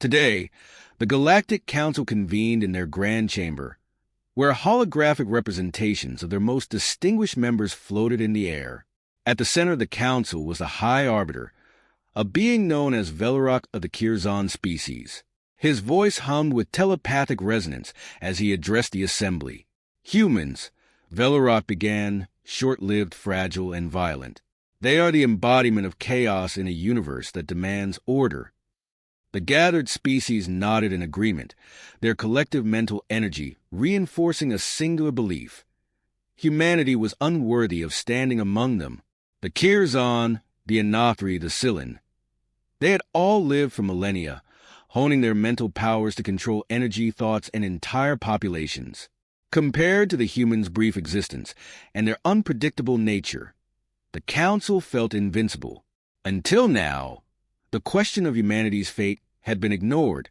Today, the Galactic Council convened in their grand chamber, where holographic representations of their most distinguished members floated in the air. At the center of the council was the High Arbiter, a being known as Velorok of the Kirzon species. His voice hummed with telepathic resonance as he addressed the assembly. Humans, Velorok began, short-lived, fragile, and violent. They are the embodiment of chaos in a universe that demands order. The gathered species nodded in agreement, their collective mental energy reinforcing a singular belief. Humanity was unworthy of standing among them. The Kirzon, the Anathri, the Silin. They had all lived for millennia, honing their mental powers to control energy, thoughts, and entire populations. Compared to the humans' brief existence and their unpredictable nature, the Council felt invincible. Until now, the question of humanity's fate had been ignored,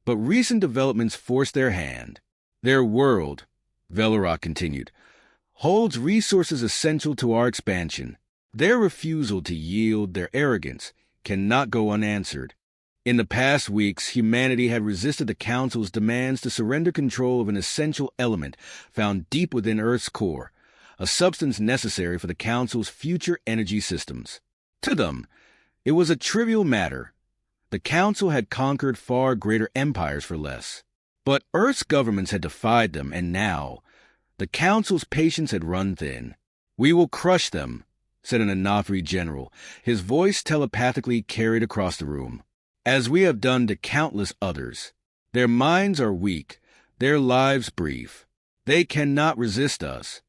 but recent developments forced their hand. Their world, Velorok continued, holds resources essential to our expansion. Their refusal to yield, their arrogance, cannot go unanswered. In the past weeks, humanity had resisted the Council's demands to surrender control of an essential element found deep within Earth's core, a substance necessary for the Council's future energy systems. To them, it was a trivial matter. The Council had conquered far greater empires for less. But Earth's governments had defied them, and now, the Council's patience had run thin. "We will crush them," said an Anathri general, his voice telepathically carried across the room. "As we have done to countless others. Their minds are weak, their lives brief. They cannot resist us."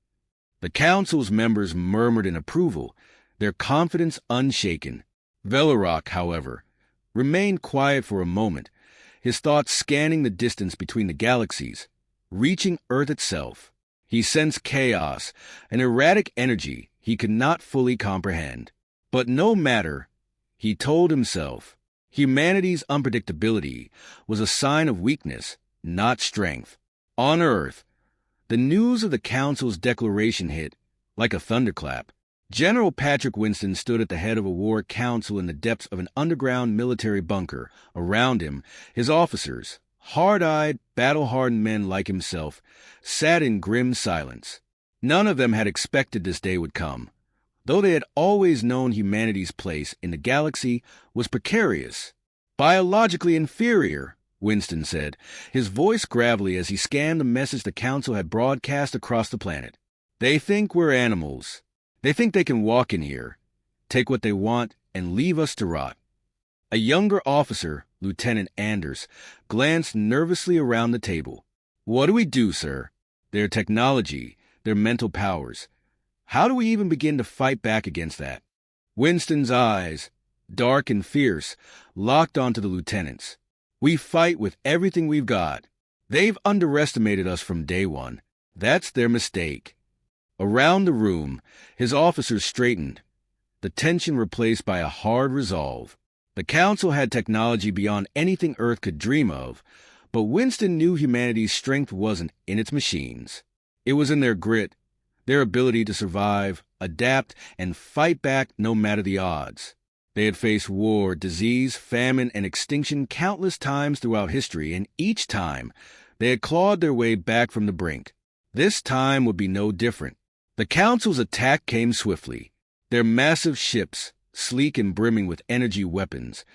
The Council's members murmured in approval, their confidence unshaken. Velorok, however, remained quiet for a moment, his thoughts scanning the distance between the galaxies, reaching Earth itself. He sensed chaos, an erratic energy he could not fully comprehend. But no matter, he told himself, humanity's unpredictability was a sign of weakness, not strength. On Earth, the news of the Council's declaration hit like a thunderclap. General Patrick Winston stood at the head of a war council in the depths of an underground military bunker. Around him, his officers, hard-eyed, battle-hardened men like himself, sat in grim silence. None of them had expected this day would come, though they had always known humanity's place in the galaxy was precarious. "Biologically inferior," Winston said, his voice gravelly as he scanned the message the Council had broadcast across the planet. "They think we're animals. They think they can walk in here, take what they want, and leave us to rot." A younger officer, Lieutenant Anders, glanced nervously around the table. "What do we do, sir? Their technology, their mental powers. How do we even begin to fight back against that?" Winston's eyes, dark and fierce, locked onto the lieutenant's. "We fight with everything we've got. They've underestimated us from day one. That's their mistake." Around the room, his officers straightened, the tension replaced by a hard resolve. The Council had technology beyond anything Earth could dream of, but Winston knew humanity's strength wasn't in its machines. It was in their grit, their ability to survive, adapt, and fight back no matter the odds. They had faced war, disease, famine, and extinction countless times throughout history, and each time they had clawed their way back from the brink. This time would be no different. The Council's attack came swiftly. Their massive ships, sleek and brimming with energy weapons,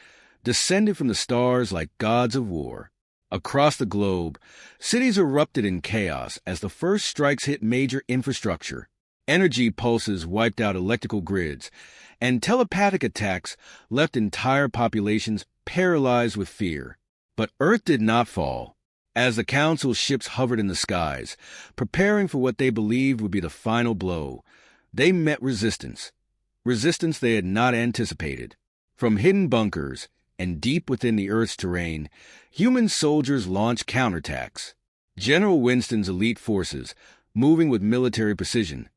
descended from the stars like gods of war. Across the globe, cities erupted in chaos as the first strikes hit major infrastructure. Energy pulses wiped out electrical grids, and telepathic attacks left entire populations paralyzed with fear. But Earth did not fall. As the Council's ships hovered in the skies, preparing for what they believed would be the final blow, they met resistance they had not anticipated. From hidden bunkers and deep within the Earth's terrain, human soldiers launched counterattacks. General Winston's elite forces, moving with military precision,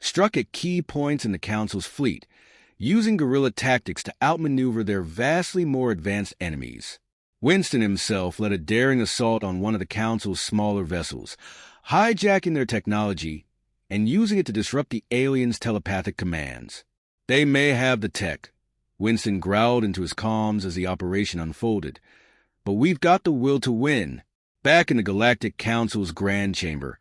struck at key points in the Council's fleet, using guerrilla tactics to outmaneuver their vastly more advanced enemies. Winston himself led a daring assault on one of the Council's smaller vessels, hijacking their technology and using it to disrupt the aliens' telepathic commands. "They may have the tech," Winston growled into his comms as the operation unfolded, but we've got the will to win. Back in the Galactic Council's Grand Chamber,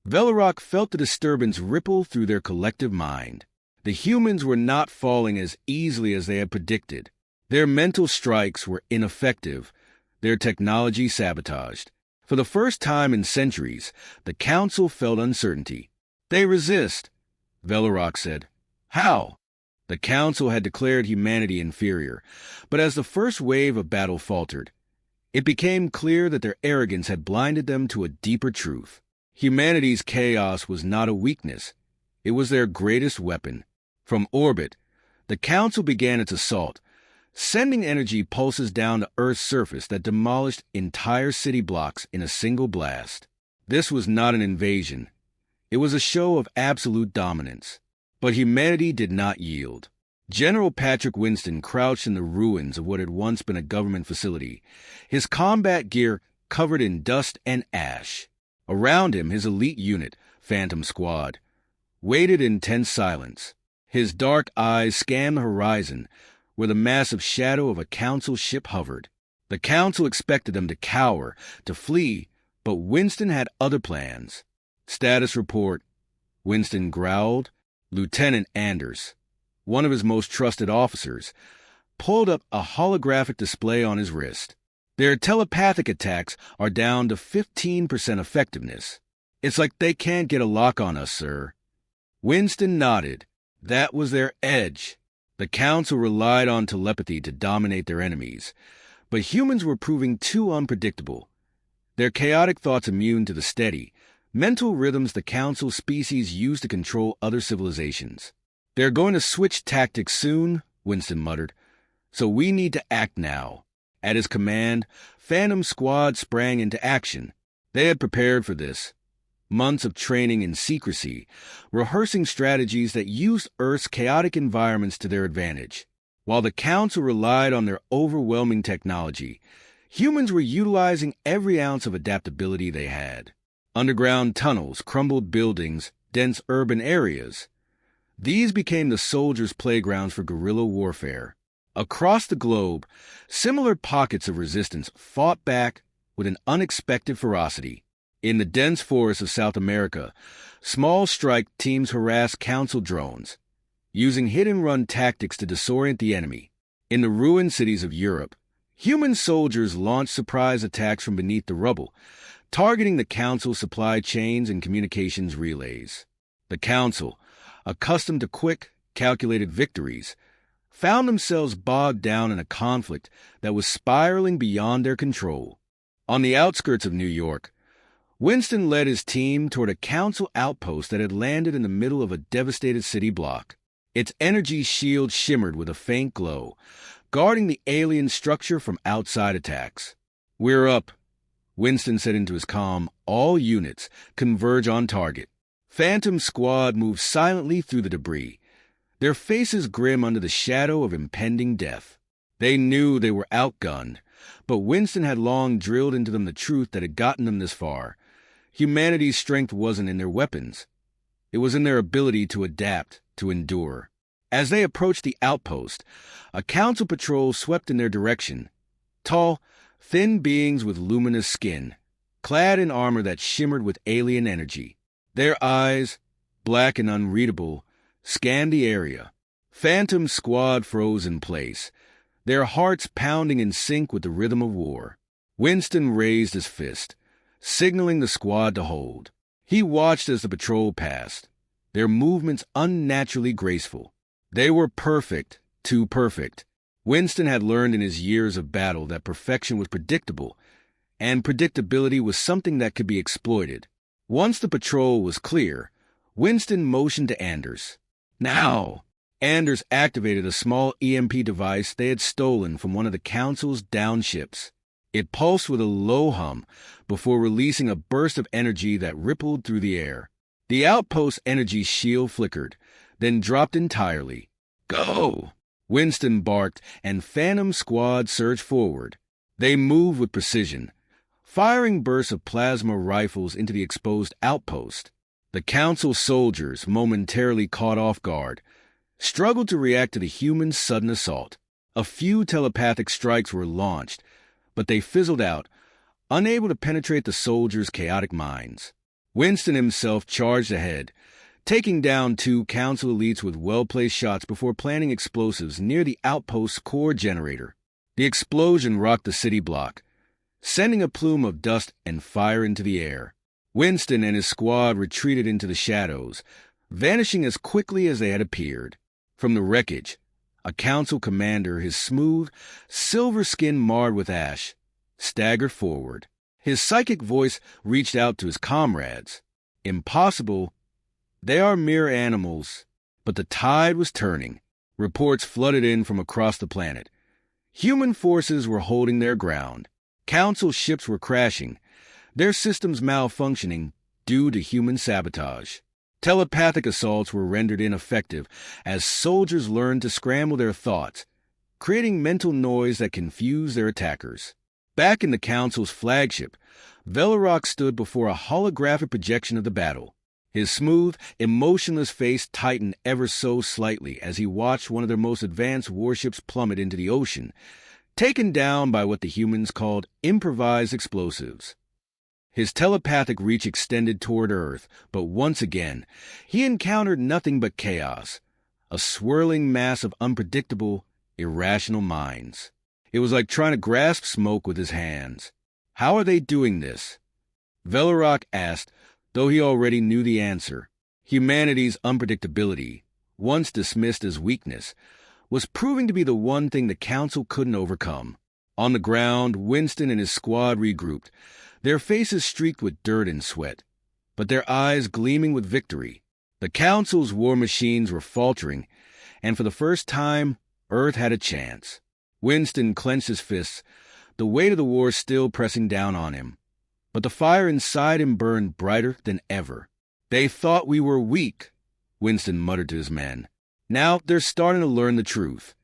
Velarok felt the disturbance ripple through their collective mind. The humans were not falling as easily as they had predicted. Their mental strikes were ineffective, their technology sabotaged. For the first time in centuries, the Council felt uncertainty. They resist, Velarok said. How? The Council had declared humanity inferior, but as the first wave of battle faltered, it became clear that their arrogance had blinded them to a deeper truth. Humanity's chaos was not a weakness. It was their greatest weapon. From orbit, the Council began its assault, sending energy pulses down to Earth's surface that demolished entire city blocks in a single blast. This was not an invasion. It was a show of absolute dominance. But humanity did not yield. General Patrick Winston crouched in the ruins of what had once been a government facility, his combat gear covered in dust and ash. Around him, his elite unit, Phantom Squad, waited in tense silence. His dark eyes scanned the horizon, where the massive shadow of a Council ship hovered. The Council expected them to cower, to flee, but Winston had other plans. Status report, Winston growled. Lieutenant Anders, one of his most trusted officers, pulled up a holographic display on his wrist. Their telepathic attacks are down to 15% effectiveness. It's like they can't get a lock on us, sir. Winston nodded. That was their edge. The Council relied on telepathy to dominate their enemies, but humans were proving too unpredictable. Their chaotic thoughts immune to the steady, mental rhythms the Council species use to control other civilizations. They're going to switch tactics soon, Winston muttered, so we need to act now. At his command, Phantom Squad sprang into action. They had prepared for this. Months of training in secrecy, rehearsing strategies that used Earth's chaotic environments to their advantage. While the Council relied on their overwhelming technology, humans were utilizing every ounce of adaptability they had. Underground tunnels, crumbled buildings, dense urban areas. These became the soldiers' playgrounds for guerrilla warfare. Across the globe, similar pockets of resistance fought back with an unexpected ferocity. In the dense forests of South America, small strike teams harassed Council drones, using hit-and-run tactics to disorient the enemy. In the ruined cities of Europe, human soldiers launched surprise attacks from beneath the rubble, targeting the Council's supply chains and communications relays. The Council, accustomed to quick, calculated victories, found themselves bogged down in a conflict that was spiraling beyond their control. On the outskirts of New York, Winston led his team toward a Council outpost that had landed in the middle of a devastated city block. Its energy shield shimmered with a faint glow, guarding the alien structure from outside attacks. "We're up," Winston said into his comm. "All units converge on target." Phantom Squad moved silently through the debris, their faces grim under the shadow of impending death. They knew they were outgunned, but Winston had long drilled into them the truth that had gotten them this far. Humanity's strength wasn't in their weapons. It was in their ability to adapt, to endure. As they approached the outpost, a Council patrol swept in their direction. Tall, thin beings with luminous skin, clad in armor that shimmered with alien energy. Their eyes, black and unreadable, scanned the area. Phantom Squad froze in place, their hearts pounding in sync with the rhythm of war. Winston raised his fist, signaling the squad to hold. He watched as the patrol passed, their movements unnaturally graceful. They were perfect, too perfect. Winston had learned in his years of battle that perfection was predictable, and predictability was something that could be exploited. Once the patrol was clear, Winston motioned to Anders. "Now!" Anders activated a small EMP device they had stolen from one of the Council's downed ships. It pulsed with a low hum before releasing a burst of energy that rippled through the air. The outpost's energy shield flickered, then dropped entirely. "Go!" Winston barked, and Phantom Squad surged forward. They moved with precision, firing bursts of plasma rifles into the exposed outpost. The Council soldiers, momentarily caught off guard, struggled to react to the humans' sudden assault. A few telepathic strikes were launched, but they fizzled out, unable to penetrate the soldiers' chaotic minds. Winston himself charged ahead, taking down 2 council elites with well-placed shots before planting explosives near the outpost's core generator. The explosion rocked the city block, sending a plume of dust and fire into the air. Winston and his squad retreated into the shadows, vanishing as quickly as they had appeared. From the wreckage, a council commander, his smooth, silver skin marred with ash, staggered forward. His psychic voice reached out to his comrades. Impossible. They are mere animals. But the tide was turning. Reports flooded in from across the planet. Human forces were holding their ground. Council ships were crashing, their systems malfunctioning due to human sabotage. Telepathic assaults were rendered ineffective as soldiers learned to scramble their thoughts, creating mental noise that confused their attackers. Back in the Council's flagship, Velorok stood before a holographic projection of the battle. His smooth, emotionless face tightened ever so slightly as he watched one of their most advanced warships plummet into the ocean, taken down by what the humans called improvised explosives. His telepathic reach extended toward Earth, but once again, he encountered nothing but chaos, a swirling mass of unpredictable, irrational minds. It was like trying to grasp smoke with his hands. How are they doing this? Velorok asked, though he already knew the answer. Humanity's unpredictability, once dismissed as weakness, was proving to be the one thing the Council couldn't overcome. On the ground, Winston and his squad regrouped, their faces streaked with dirt and sweat, but their eyes gleaming with victory. The Council's war machines were faltering, and for the first time, Earth had a chance. Winston clenched his fists, the weight of the war still pressing down on him. But the fire inside him burned brighter than ever. "They thought we were weak," Winston muttered to his men. "Now they're starting to learn the truth."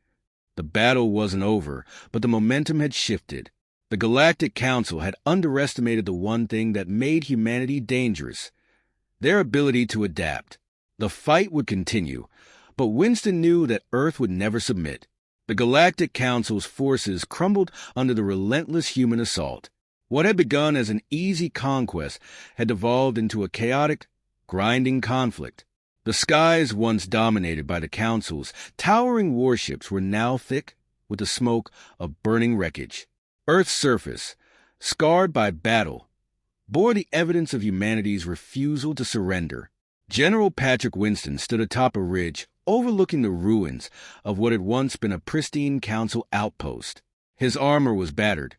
The battle wasn't over, but the momentum had shifted. The Galactic Council had underestimated the one thing that made humanity dangerous: their ability to adapt. The fight would continue, but Winston knew that Earth would never submit. The Galactic Council's forces crumbled under the relentless human assault. What had begun as an easy conquest had devolved into a chaotic, grinding conflict. The skies, once dominated by the Council's towering warships, were now thick with the smoke of burning wreckage. Earth's surface, scarred by battle, bore the evidence of humanity's refusal to surrender. General Patrick Winston stood atop a ridge overlooking the ruins of what had once been a pristine Council outpost. His armor was battered,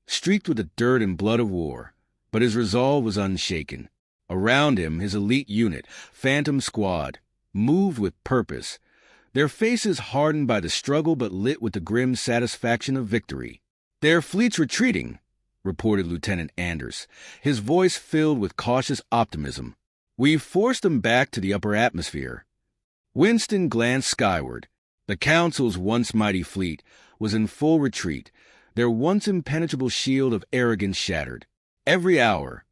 streaked with the dirt and blood of war, but his resolve was unshaken. Around him, his elite unit, Phantom Squad, moved with purpose, their faces hardened by the struggle but lit with the grim satisfaction of victory. "Their fleet's retreating," reported Lieutenant Anders, his voice filled with cautious optimism. "We've forced them back to the upper atmosphere." Winston glanced skyward. The Council's once mighty fleet was in full retreat, their once impenetrable shield of arrogance shattered. Every hour,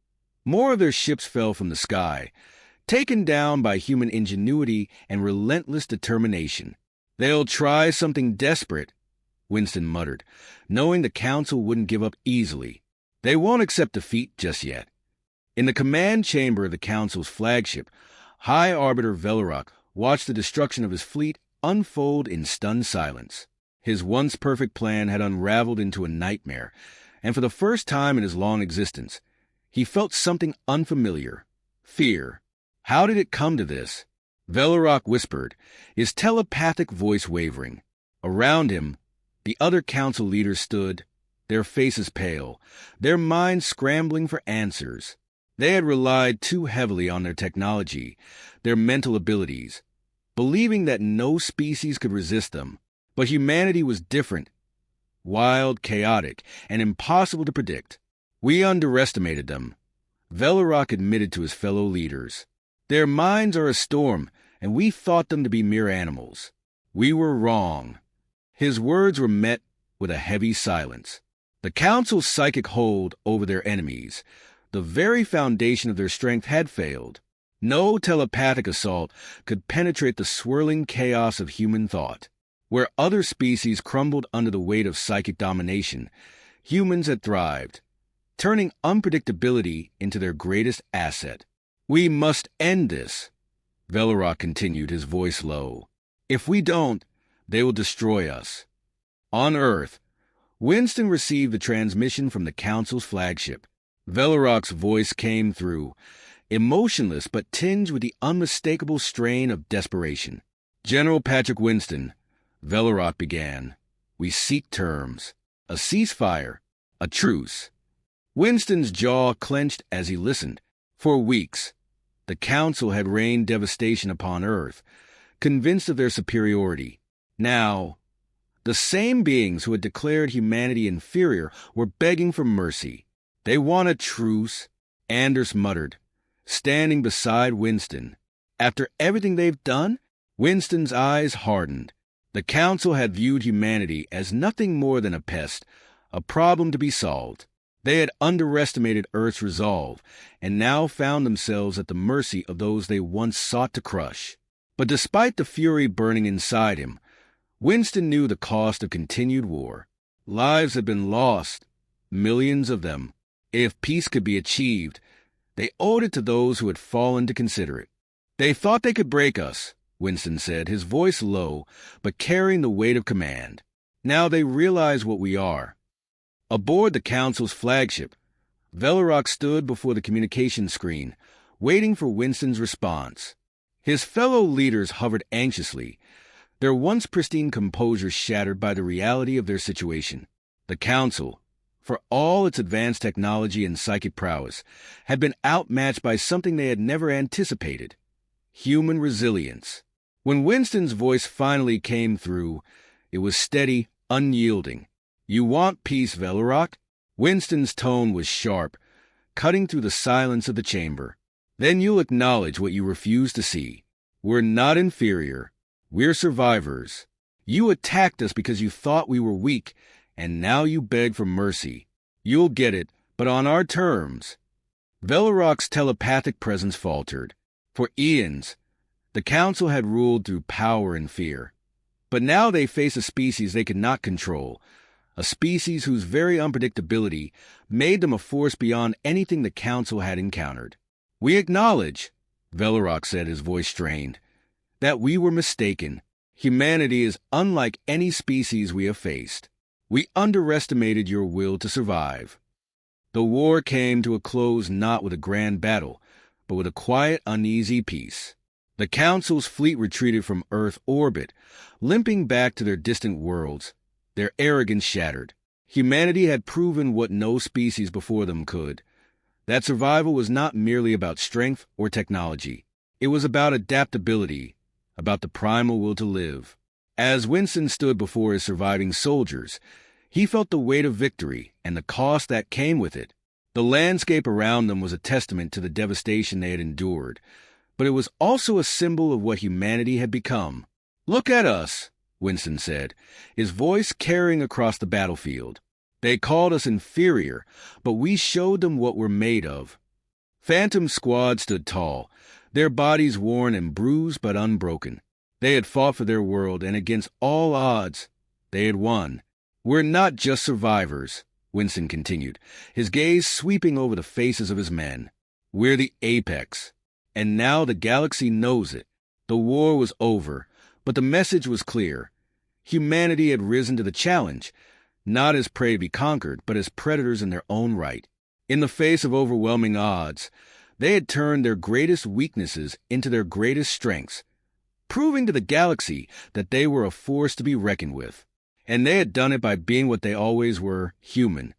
more of their ships fell from the sky, taken down by human ingenuity and relentless determination. "They'll try something desperate," Winston muttered, knowing the Council wouldn't give up easily. "They won't accept defeat just yet." In the command chamber of the Council's flagship, High Arbiter Velorok watched the destruction of his fleet unfold in stunned silence. His once perfect plan had unraveled into a nightmare, and for the first time in his long existence, he felt something unfamiliar: fear. How did it come to this? Velorok whispered, his telepathic voice wavering. Around him, the other Council leaders stood, their faces pale, their minds scrambling for answers. They had relied too heavily on their technology, their mental abilities, believing that no species could resist them. But humanity was different, wild, chaotic, and impossible to predict. "We underestimated them," Velorok admitted to his fellow leaders. "Their minds are a storm, and we thought them to be mere animals. We were wrong." His words were met with a heavy silence. The Council's psychic hold over their enemies, the very foundation of their strength, had failed. No telepathic assault could penetrate the swirling chaos of human thought. Where other species crumbled under the weight of psychic domination, Humans had thrived, turning unpredictability into their greatest asset. "We must end this," Velorok continued, his voice low. "If we don't, they will destroy us." On Earth, Winston received the transmission from the Council's flagship. Velorok's voice came through, emotionless but tinged with the unmistakable strain of desperation. "General Patrick Winston," Velorok began, "we seek terms. A ceasefire. A truce." Winston's jaw clenched as he listened. For weeks, the Council had rained devastation upon Earth, convinced of their superiority. Now, the same beings who had declared humanity inferior were begging for mercy. "They want a truce," Anders muttered, standing beside Winston. "After everything they've done?" Winston's eyes hardened. The Council had viewed humanity as nothing more than a pest, a problem to be solved. They had underestimated Earth's resolve, and now found themselves at the mercy of those they once sought to crush. But despite the fury burning inside him, Winston knew the cost of continued war. Lives had been lost, millions of them. If peace could be achieved, they owed it to those who had fallen to consider it. "They thought they could break us," Winston said, his voice low, but carrying the weight of command. "Now they realize what we are." Aboard the Council's flagship, Velorok stood before the communication screen, waiting for Winston's response. His fellow leaders hovered anxiously, their once pristine composure shattered by the reality of their situation. The Council, for all its advanced technology and psychic prowess, had been outmatched by something they had never anticipated: human resilience. When Winston's voice finally came through, it was steady, unyielding. "You want peace, Velorok?" Winston's tone was sharp, cutting through the silence of the chamber. "Then you'll acknowledge what you refuse to see. We're not inferior. We're survivors. You attacked us because you thought we were weak, and now you beg for mercy. You'll get it, but on our terms." Velorok's telepathic presence faltered. For eons, the Council had ruled through power and fear. But now they faced a species they could not control, a species whose very unpredictability made them a force beyond anything the Council had encountered. "We acknowledge," Velorok said, his voice strained, "that we were mistaken. Humanity is unlike any species we have faced. We underestimated your will to survive." The war came to a close not with a grand battle, but with a quiet, uneasy peace. The Council's fleet retreated from Earth orbit, limping back to their distant worlds, their arrogance shattered. Humanity had proven what no species before them could: that survival was not merely about strength or technology. It was about adaptability, about the primal will to live. As Winston stood before his surviving soldiers, he felt the weight of victory and the cost that came with it. The landscape around them was a testament to the devastation they had endured, but it was also a symbol of what humanity had become. "Look at us," Winston said, his voice carrying across the battlefield. "They called us inferior, but we showed them what we're made of." Phantom Squad stood tall, their bodies worn and bruised but unbroken. They had fought for their world, and against all odds, they had won. "We're not just survivors," Winston continued, his gaze sweeping over the faces of his men. "We're the apex. And now the galaxy knows it. The war was over, but the message was clear. Humanity had risen to the challenge, not as prey to be conquered, but as predators in their own right. In the face of overwhelming odds, they had turned their greatest weaknesses into their greatest strengths, proving to the galaxy that they were a force to be reckoned with. And they had done it by being what they always were: human.